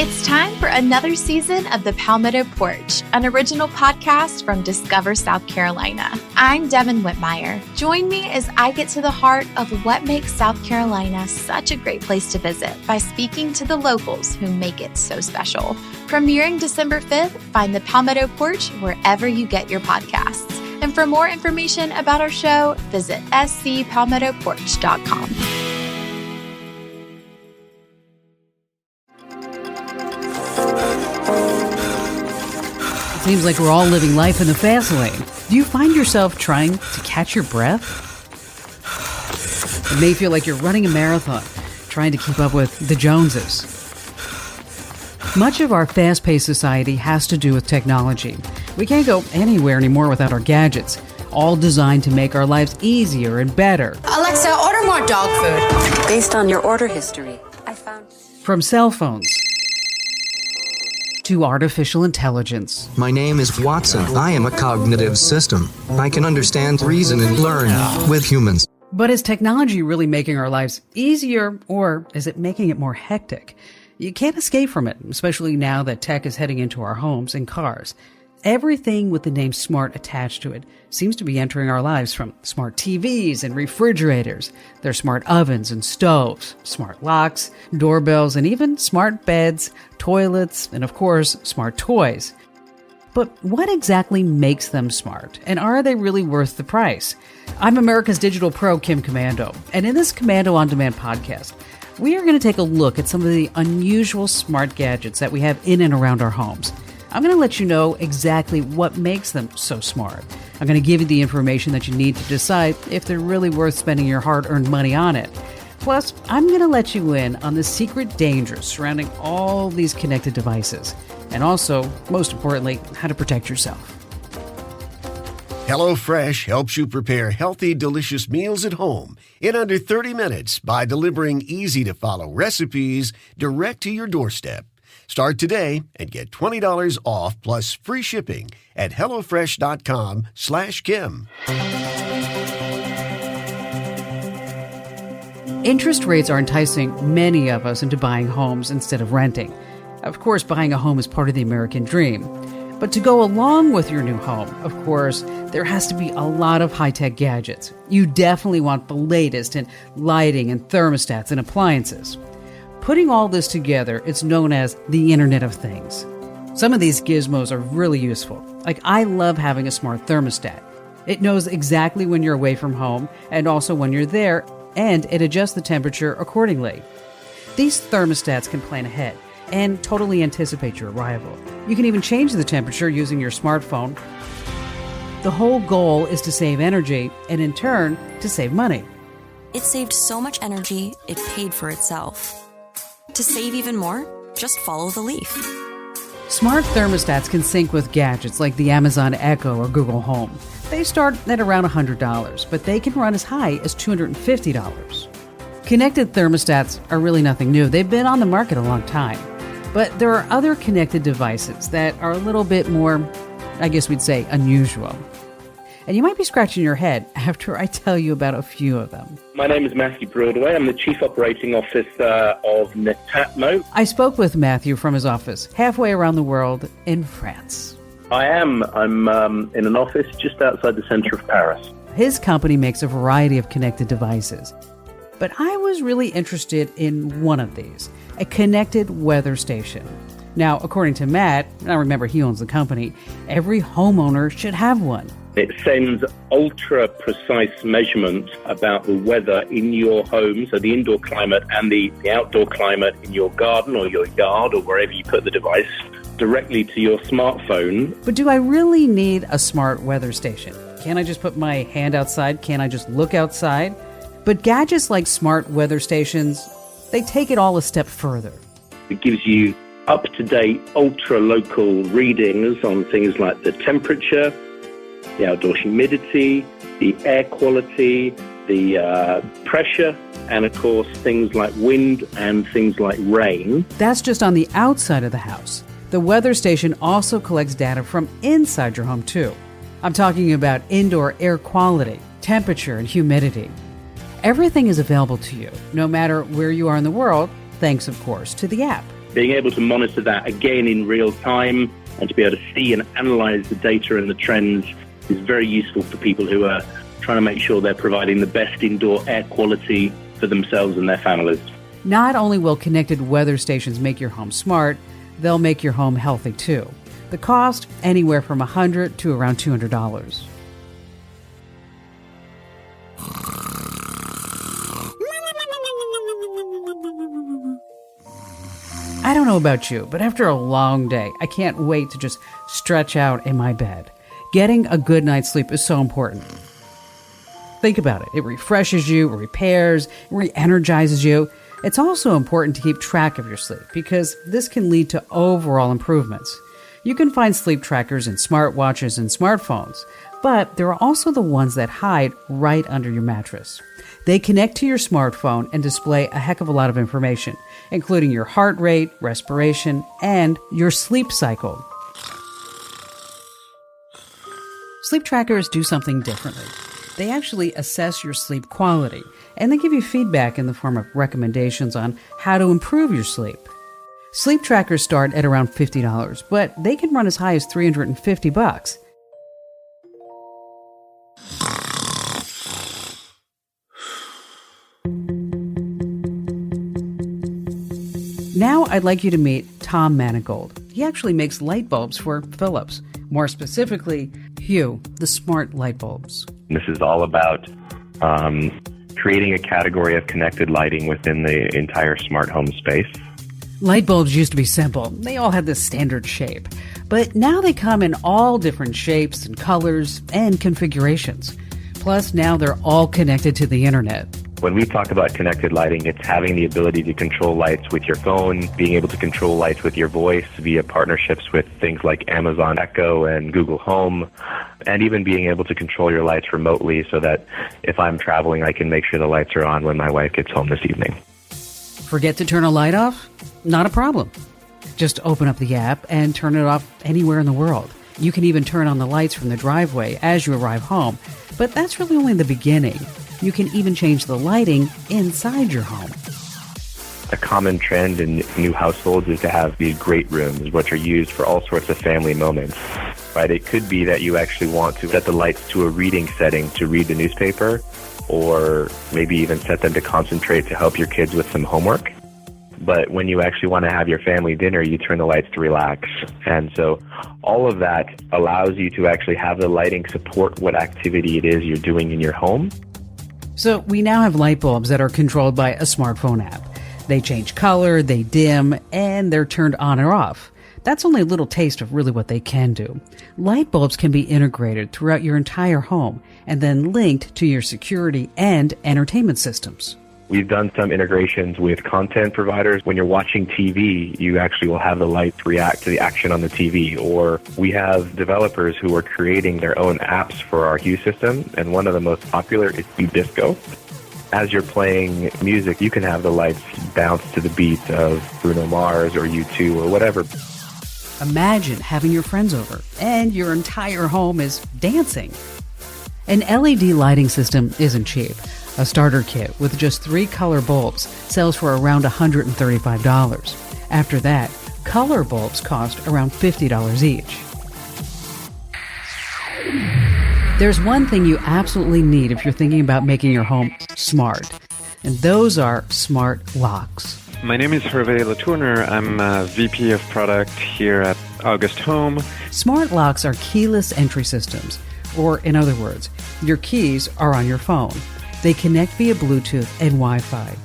It's time for another season of the Palmetto Porch, an original podcast from Discover South Carolina. I'm Devin Whitmire. Join me as I get to the heart of what makes South Carolina such a great place to visit by speaking to the locals who make it so special. Premiering December 5th, find the Palmetto Porch wherever you get your podcasts. And for more information about our show, visit scpalmettoporch.com. Seems like we're all living life in the fast lane. Do you find yourself trying to catch your breath? It may feel like you're running a marathon, trying to keep up with the Joneses. Much of our fast-paced society has to do with technology. We can't go anywhere anymore without our gadgets, all designed to make our lives easier and better. Alexa, order more dog food. Based on your order history, I found... From cell phones to artificial intelligence. My name is Watson. I am a cognitive system. I can understand, reason, and learn with humans. But is technology really making our lives easier, or is it making it more hectic? You can't escape from it, especially now that tech is heading into our homes and cars. Everything with the name smart attached to it seems to be entering our lives, from smart TVs and refrigerators, their smart ovens and stoves, smart locks, doorbells, and even smart beds, toilets, and of course, smart toys. But what exactly makes them smart, and are they really worth the price? I'm America's digital pro, Kim Komando, and in this Komando On Demand podcast, we are going to take a look at some of the unusual smart gadgets that we have in and around our homes. I'm going to let you know exactly what makes them so smart. I'm going to give you the information that you need to decide if they're really worth spending your hard-earned money on it. Plus, I'm going to let you in on the secret dangers surrounding all these connected devices. And also, most importantly, how to protect yourself. HelloFresh helps you prepare healthy, delicious meals at home in under 30 minutes by delivering easy-to-follow recipes direct to your doorstep. Start today and get $20 off plus free shipping at HelloFresh.com/Kim. Interest rates are enticing many of us into buying homes instead of renting. Of course, buying a home is part of the American dream. But to go along with your new home, of course, there has to be a lot of high-tech gadgets. You definitely want the latest in lighting and thermostats and appliances. Putting all this together, it's known as the Internet of Things. Some of these gizmos are really useful. Like, I love having a smart thermostat. It knows exactly when you're away from home and also when you're there, and it adjusts the temperature accordingly. These thermostats can plan ahead and totally anticipate your arrival. You can even change the temperature using your smartphone. The whole goal is to save energy and, in turn, to save money. It saved so much energy, it paid for itself. To save even more, just follow the leaf. Smart thermostats can sync with gadgets like the Amazon Echo or Google Home. They start at around $100, but they can run as high as $250. Connected thermostats are really nothing new. They've been on the market a long time. But there are other connected devices that are a little bit more, I guess we'd say, unusual. And you might be scratching your head after I tell you about a few of them. My name is Matthew Broadway. I'm the Chief Operating Officer of Netatmo. I spoke with Matthew from his office halfway around the world in France. I am. I'm in an office just outside the center of Paris. His company makes a variety of connected devices. But I was really interested in one of these, a connected weather station. Now, according to Matt, I remember he owns the company, every homeowner should have one. It sends ultra-precise measurements about the weather in your home, so the indoor climate and the outdoor climate in your garden or your yard or wherever you put the device, directly to your smartphone. But do I really need a smart weather station? Can't I just put my hand outside? Can't I just look outside? But gadgets like smart weather stations, they take it all a step further. It gives you up-to-date, ultra-local readings on things like the temperature, the outdoor humidity, the air quality, the pressure, and of course things like wind and things like rain. That's just on the outside of the house. The weather station also collects data from inside your home too. I'm talking about indoor air quality, temperature, and humidity. Everything is available to you, no matter where you are in the world, thanks, of course, to the app. being able to monitor that again in real time and to be able to see and analyze the data and the trends is very useful for people who are trying to make sure they're providing the best indoor air quality for themselves and their families. Not only will connected weather stations make your home smart, they'll make your home healthy too. The cost, anywhere from $100 to around $200. I don't know about you, but after a long day, I can't wait to just stretch out in my bed. Getting a good night's sleep is so important. Think about it. It refreshes you, it repairs, it re-energizes you. It's also important to keep track of your sleep because this can lead to overall improvements. You can find sleep trackers in smartwatches and smartphones, but there are also the ones that hide right under your mattress. They connect to your smartphone and display a heck of a lot of information, including your heart rate, respiration, and your sleep cycle. Sleep trackers do something differently. They actually assess your sleep quality, and they give you feedback in the form of recommendations on how to improve your sleep. Sleep trackers start at around $50, but they can run as high as $350. Now I'd like you to meet Tom Manigold. He actually makes light bulbs for Philips. More specifically, Hue, the smart light bulbs. This is all about creating a category of connected lighting within the entire smart home space. Light bulbs used to be simple. They all had this standard shape. But now they come in all different shapes and colors and configurations. Plus, now they're all connected to the internet. When we talk about connected lighting, it's having the ability to control lights with your phone, being able to control lights with your voice via partnerships with things like Amazon Echo and Google Home, and even being able to control your lights remotely so that if I'm traveling, I can make sure the lights are on when my wife gets home this evening. Forget to turn a light off? Not a problem. Just open up the app and turn it off anywhere in the world. You can even turn on the lights from the driveway as you arrive home, but that's really only the beginning. You can even change the lighting inside your home. A common trend in new households is to have these great rooms, which are used for all sorts of family moments. Right? It could be that you actually want to set the lights to a reading setting to read the newspaper, or maybe even set them to concentrate to help your kids with some homework. But when you actually want to have your family dinner, you turn the lights to relax. And so all of that allows you to actually have the lighting support what activity it is you're doing in your home. So we now have light bulbs that are controlled by a smartphone app. They change color, they dim, and they're turned on or off. That's only a little taste of really what they can do. Light bulbs can be integrated throughout your entire home and then linked to your security and entertainment systems. We've done some integrations with content providers. When you're watching TV, you actually will have the lights react to the action on the TV. Or we have developers who are creating their own apps for our Hue system, and one of the most popular is Hue Disco. As you're playing music, you can have the lights bounce to the beat of Bruno Mars or U2 or whatever. Imagine having your friends over and your entire home is dancing. An LED lighting system isn't cheap. A starter kit with just 3 color bulbs sells for around $135. After that, color bulbs cost around $50 each. There's one thing you absolutely need if you're thinking about making your home smart, and those are smart locks. My name is Hervé Latourner. I'm VP of Product here at August Home. Smart locks are keyless entry systems, or in other words, your keys are on your phone. They connect via Bluetooth and Wi-Fi.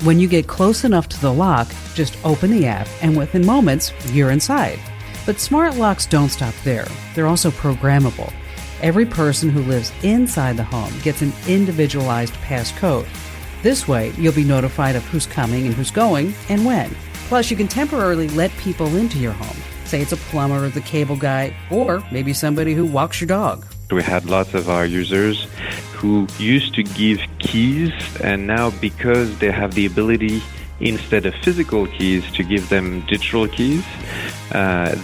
When you get close enough to the lock, just open the app and within moments, you're inside. But smart locks don't stop there. They're also programmable. Every person who lives inside the home gets an individualized passcode. This way, you'll be notified of who's coming and who's going and when. Plus, you can temporarily let people into your home. Say it's a plumber, the cable guy, or maybe somebody who walks your dog. We had lots of our users who used to give keys, and now because they have the ability, instead of physical keys, to give them digital keys,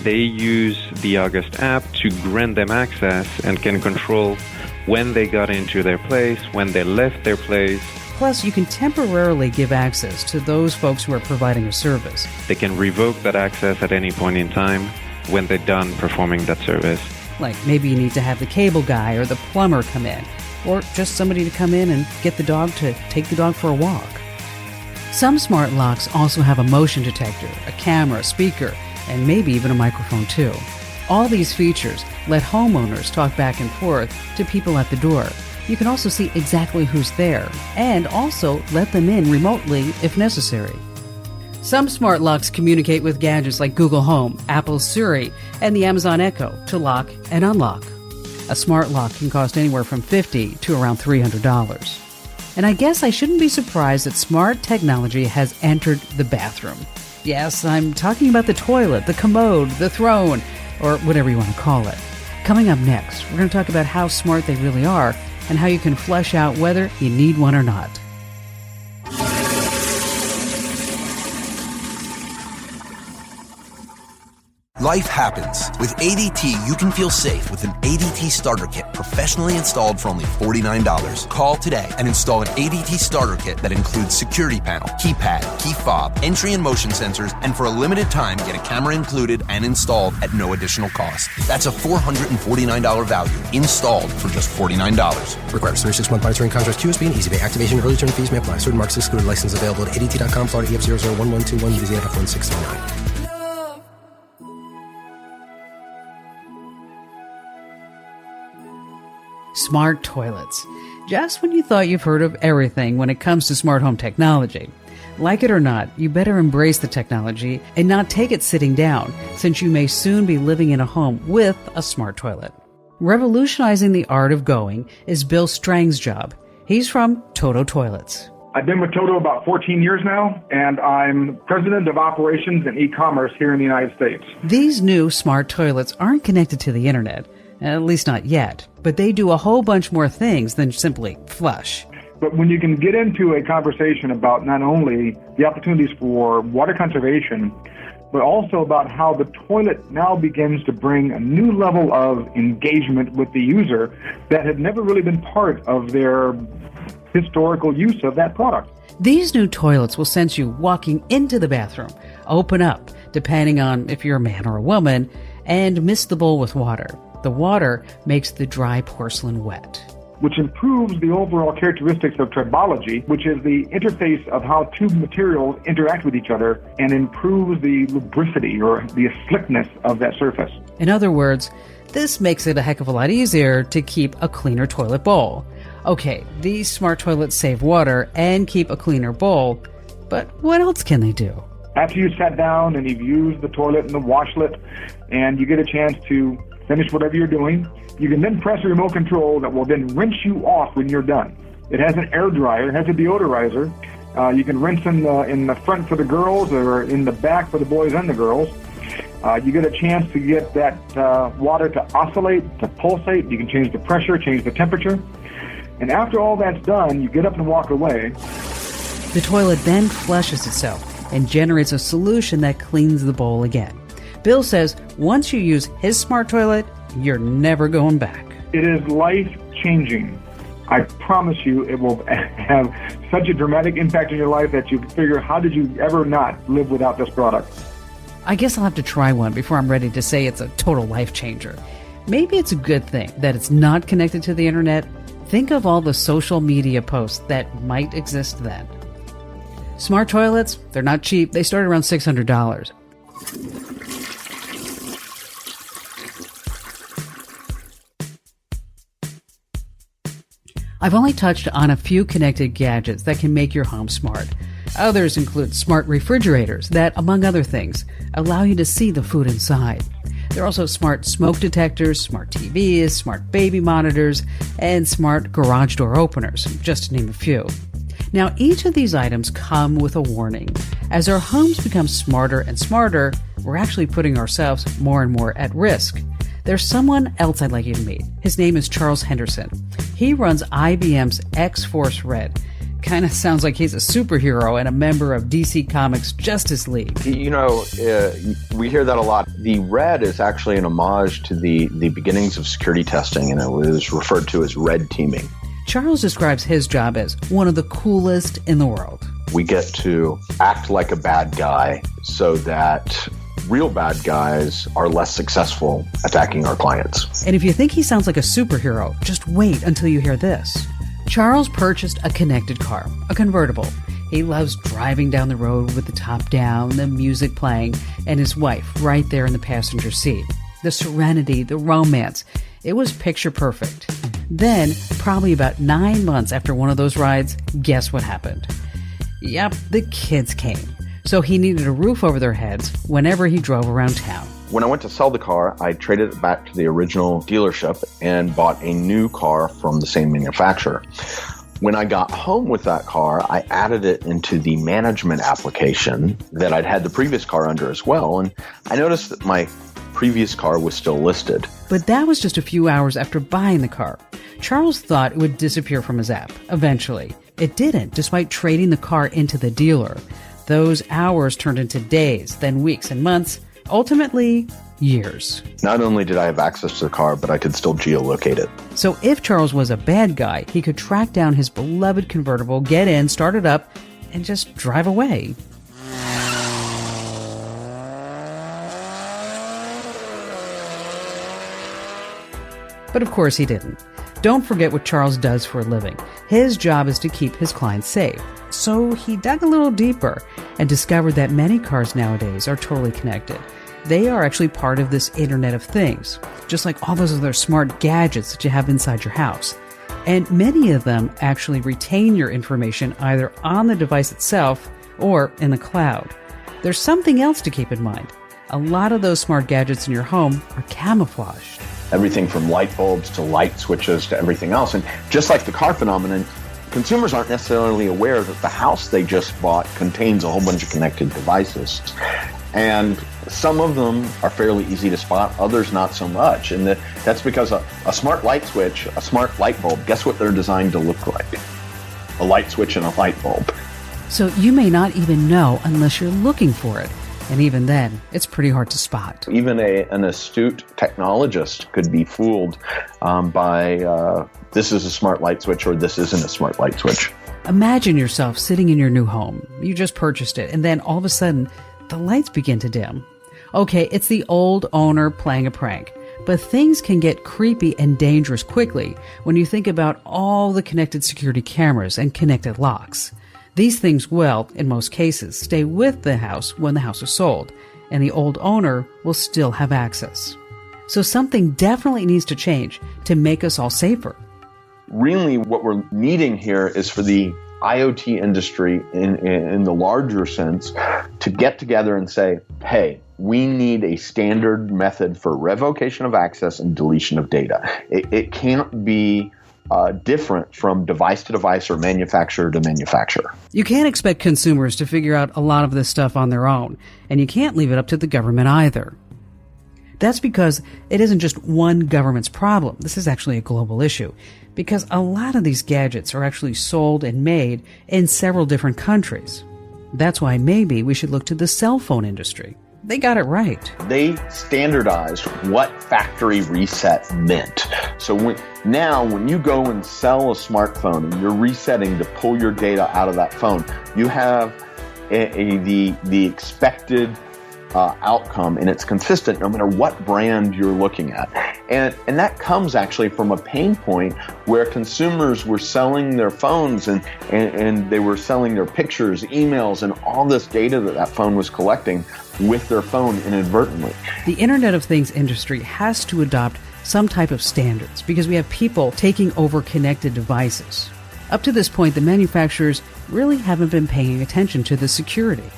they use the August app to grant them access and can control when they got into their place, when they left their place, Plus, you can temporarily give access to those folks who are providing a service. They can revoke that access at any point in time when they're done performing that service. Like maybe you need to have the cable guy or the plumber come in, or just somebody to come in and get the dog to take the dog for a walk. Some smart locks also have a motion detector, a camera, a speaker, and maybe even a microphone too. All these features let homeowners talk back and forth to people at the door. You can also see exactly who's there, and also let them in remotely if necessary. Some smart locks communicate with gadgets like Google Home, Apple's Siri, and the Amazon Echo to lock and unlock. A smart lock can cost anywhere from $50 to around $300. And I guess I shouldn't be surprised that smart technology has entered the bathroom. Yes, I'm talking about the toilet, the commode, the throne, or whatever you want to call it. Coming up next, we're going to talk about how smart they really are and how you can flesh out whether you need one or not. Life happens. With ADT, you can feel safe with an ADT starter kit professionally installed for only $49. Call today and install an ADT starter kit that includes security panel, keypad, key fob, entry and motion sensors, and for a limited time, get a camera included and installed at no additional cost. That's a $449 value installed for just $49. Requires 36-month monitoring contract, QSB, and EasyPay. Activation and early term fees may apply. Certain marks excluded. License available at ADT.com, Florida EF001121, Louisiana F1639. Smart toilets. Just when you thought you've heard of everything when it comes to smart home technology. Like it or not, you better embrace the technology and not take it sitting down, since you may soon be living in a home with a smart toilet. Revolutionizing the art of going is Bill Strang's job. He's from Toto Toilets. I've been with Toto about 14 years now, and I'm president of operations and e-commerce here in the United States. These new smart toilets aren't connected to the internet, at least not yet, but they do a whole bunch more things than simply flush. But when you can get into a conversation about not only the opportunities for water conservation, but also about how the toilet now begins to bring a new level of engagement with the user that had never really been part of their historical use of that product. These new toilets will sense you walking into the bathroom, open up, depending on if you're a man or a woman, and miss the bowl with water. The water makes the dry porcelain wet, which improves the overall characteristics of tribology, which is the interface of how two materials interact with each other, and improves the lubricity or the slickness of that surface. In other words, this makes it a heck of a lot easier to keep a cleaner toilet bowl. Okay, these smart toilets save water and keep a cleaner bowl, but what else can they do? After you sat down and you've used the toilet and the washlet, and you get a chance to finish whatever you're doing, you can then press a remote control that will then rinse you off when you're done. It has an air dryer, it has a deodorizer. You can rinse in the front for the girls or in the back for the boys and the girls. You get a chance to get that water to oscillate, to pulsate. You can change the pressure, change the temperature. And after all that's done, you get up and walk away. The toilet then flushes itself and generates a solution that cleans the bowl again. Bill says once you use his smart toilet, you're never going back. It is life-changing. I promise you it will have such a dramatic impact on your life that you figure, how did you ever not live without this product? I guess I'll have to try one before I'm ready to say it's a total life changer. Maybe it's a good thing that it's not connected to the internet. Think of all the social media posts that might exist then. Smart toilets, they're not cheap. They start around $600. I've only touched on a few connected gadgets that can make your home smart. Others include smart refrigerators that, among other things, allow you to see the food inside. There are also smart smoke detectors, smart TVs, smart baby monitors, and smart garage door openers, just to name a few. Now, each of these items come with a warning. As our homes become smarter and smarter, we're actually putting ourselves more and more at risk. There's someone else I'd like you to meet. His name is Charles Henderson. He runs IBM's X-Force Red. Kind of sounds like he's a superhero and a member of DC Comics' Justice League. You know, we hear that a lot. The Red is actually an homage to the beginnings of security testing, and it was referred to as red teaming. Charles describes his job as one of the coolest in the world. We get to act like a bad guy so that real bad guys are less successful attacking our clients. And if you think he sounds like a superhero, just wait until you hear this. Charles purchased a connected car, a convertible. He loves driving down the road with the top down, the music playing, and his wife right there in the passenger seat. The serenity, the romance. It was picture perfect. Then, probably about 9 months after one of those rides, guess what happened? Yep, the kids came. So he needed a roof over their heads whenever he drove around town. When I went to sell the car, I traded it back to the original dealership and bought a new car from the same manufacturer. When I got home with that car, I added it into the management application that I'd had the previous car under as well, and I noticed that my previous car was still listed. But that was just a few hours after buying the car. Charles thought it would disappear from his app, eventually. It didn't, despite trading the car into the dealer. Those hours turned into days, then weeks and months, ultimately years. Not only did I have access to the car, but I could still geolocate it. So if Charles was a bad guy, he could track down his beloved convertible, get in, start it up, and just drive away. But of course he didn't. Don't forget what Charles does for a living. His job is to keep his clients safe. So he dug a little deeper and discovered that many cars nowadays are totally connected. They are actually part of this Internet of Things, just like all those other smart gadgets that you have inside your house. And many of them actually retain your information either on the device itself or in the cloud. There's something else to keep in mind. A lot of those smart gadgets in your home are camouflaged. Everything from light bulbs to light switches to everything else. And just like the car phenomenon, consumers aren't necessarily aware that the house they just bought contains a whole bunch of connected devices. And some of them are fairly easy to spot, others not so much. And that's because a smart light switch, a smart light bulb, guess what they're designed to look like? A light switch and a light bulb. So you may not even know unless you're looking for it. And even then, it's pretty hard to spot. Even an astute technologist could be fooled by this is a smart light switch or this isn't a smart light switch. Imagine yourself sitting in your new home. You just purchased it, and then all of a sudden, the lights begin to dim. Okay, it's the old owner playing a prank. But things can get creepy and dangerous quickly when you think about all the connected security cameras and connected locks. These things will, in most cases, stay with the house when the house is sold, and the old owner will still have access. So something definitely needs to change to make us all safer. Really, what we're needing here is for the IoT industry, in the larger sense, to get together and say, hey, we need a standard method for revocation of access and deletion of data. It can't be different from device to device or manufacturer to manufacturer. You can't expect consumers to figure out a lot of this stuff on their own, and you can't leave it up to the government either. That's because it isn't just one government's problem. This is actually a global issue, because a lot of these gadgets are actually sold and made in several different countries. That's why maybe we should look to the cell phone industry. They got it right. They standardized what factory reset meant. So when you go and sell a smartphone and you're resetting to pull your data out of that phone, you have the expected outcome, and it's consistent no matter what brand you're looking at. And that comes actually from a pain point where consumers were selling their phones and they were selling their pictures, emails, and all this data that phone was collecting with their phone inadvertently. The Internet of Things industry has to adopt some type of standards because we have people taking over connected devices. Up to this point, the manufacturers really haven't been paying attention to the security.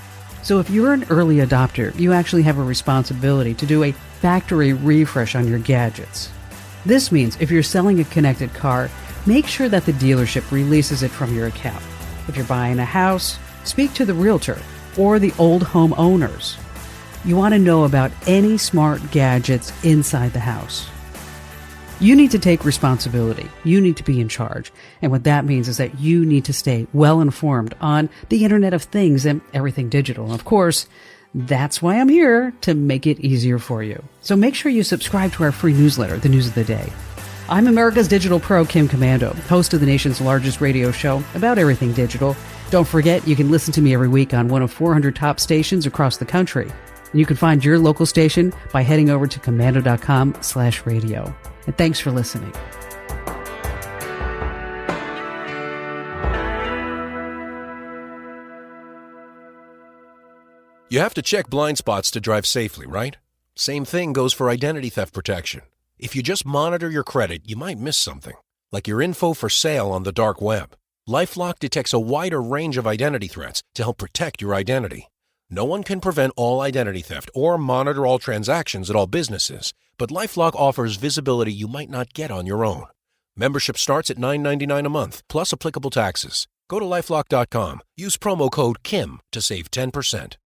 So if you're an early adopter, you actually have a responsibility to do a factory refresh on your gadgets. This means if you're selling a connected car, make sure that the dealership releases it from your account. If you're buying a house, speak to the realtor or the old home owners. You want to know about any smart gadgets inside the house. You need to take responsibility. You need to be in charge. And what that means is that you need to stay well informed on the Internet of Things and everything digital. And of course, that's why I'm here, to make it easier for you. So make sure you subscribe to our free newsletter, The News of the Day. I'm America's Digital Pro, Kim Komando, host of the nation's largest radio show about everything digital. Don't forget, you can listen to me every week on one of 400 top stations across the country. And you can find your local station by heading over to komando.com/radio. And thanks for listening. You have to check blind spots to drive safely, right? Same thing goes for identity theft protection. If you just monitor your credit, you might miss something, like your info for sale on the dark web. LifeLock detects a wider range of identity threats to help protect your identity. No one can prevent all identity theft or monitor all transactions at all businesses, but LifeLock offers visibility you might not get on your own. Membership starts at $9.99 a month, plus applicable taxes. Go to LifeLock.com. Use promo code KIM to save 10%.